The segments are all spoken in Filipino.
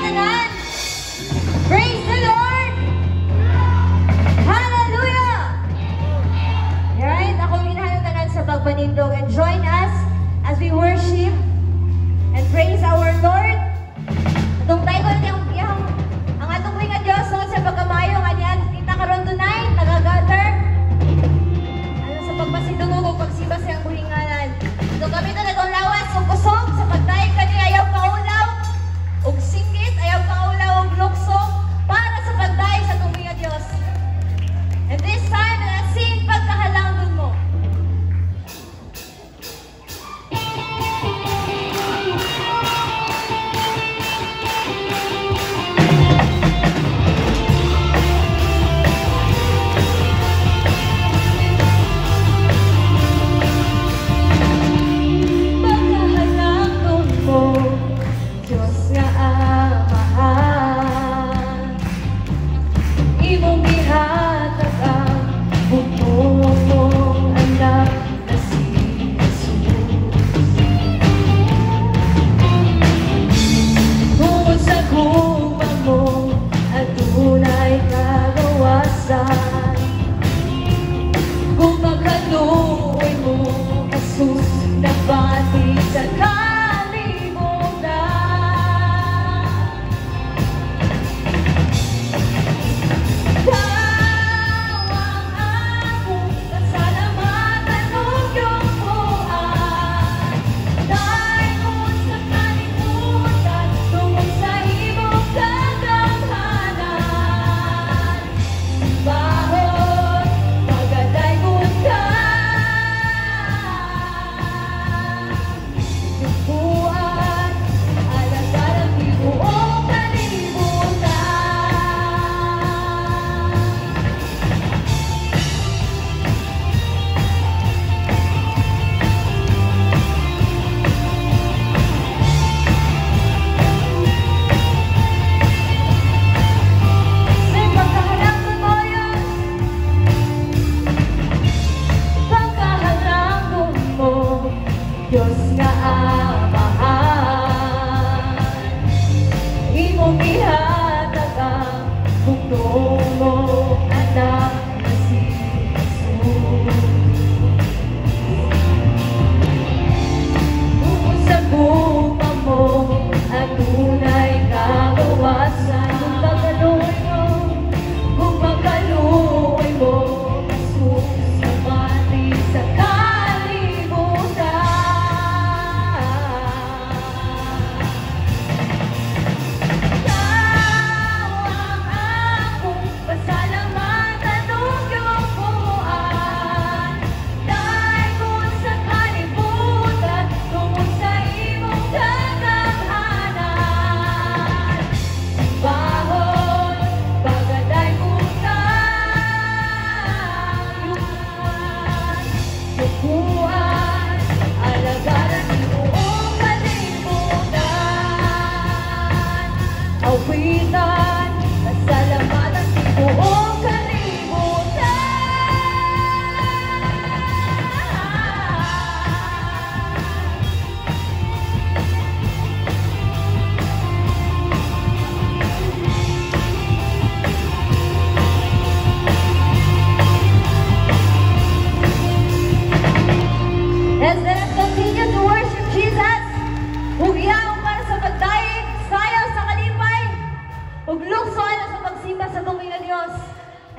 tanan. Praise the Lord! Hallelujah! Alright, akong minahan tanan sa pagpanindog and join us as we worship and praise our Lord. Atong tayo ko ang atong nga Diyos sa pagkamayo nga niyan, kita karon tunay, nagagather. Ano sa pagpasidungog o pagsiba sa iyang buhinganan. So kami talagang lawas o kusog sa pagdaig kani ayaw kaulaw og singgit, ayaw kaulaw og lukso para sa pagdaig sa atong nga Diyos. And this time, sing pagkahalangdon mo.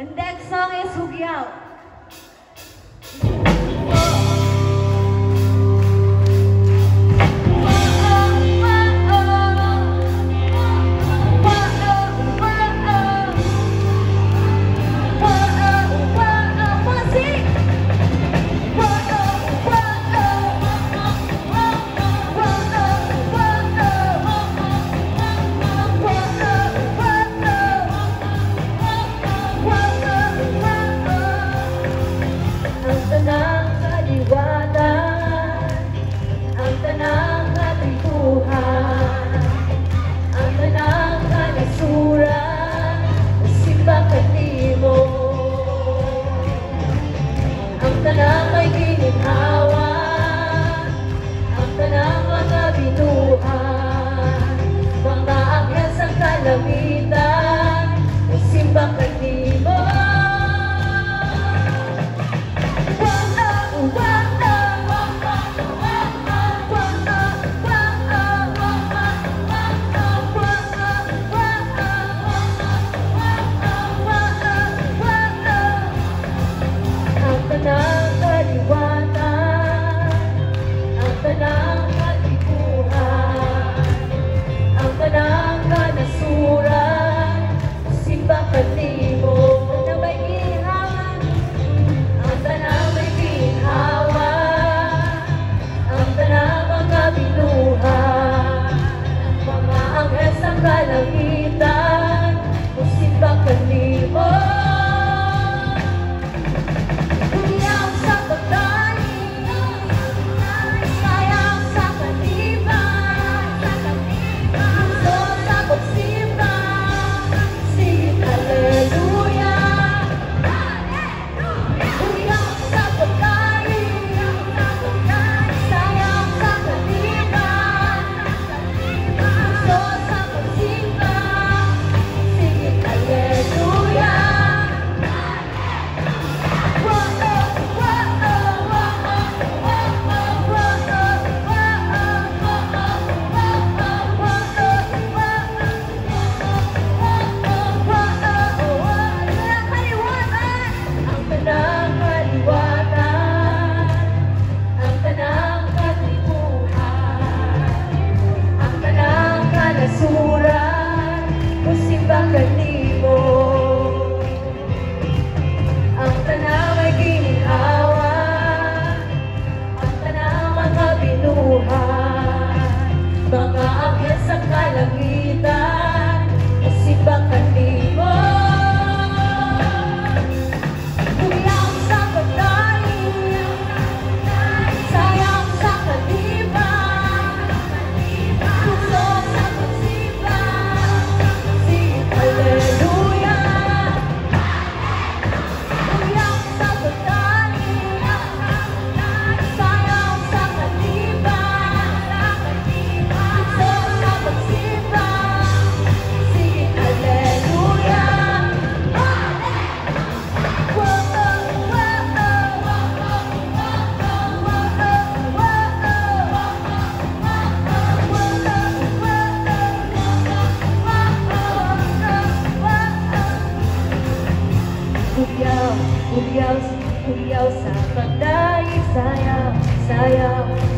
And the next song is Hugyaw. kalamitan, simbang kanimo. Kalamitan, musimbang kanimo. Uyaw sa pagkain, sayang sa kaniban, puso sa pagsimba, sige haleluya. Uyaw sa pagkain, sayang sa kaniban, puso sa pagsimba, sige haleluya. Musimbang kanimo, ang tanang may ginhawa, ang tanang mga binuhat, mga anghel sa kalangitan, musimbang kanimo. Uyaw sa pagkain, sayang sa kaniban, puso sa pagsimba, haleluya. Uyaw sa pagkain, sayang sa kaniban, puso sa pagsimba, sige haleluya. Uyaw sa pagdaig,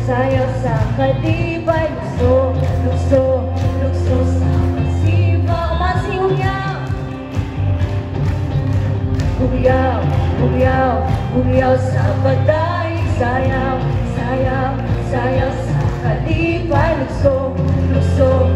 sayaw sa kalibay, lukso sa pagsimba. Uyaw sa pagdaig, sayaw sa kalibay, lukso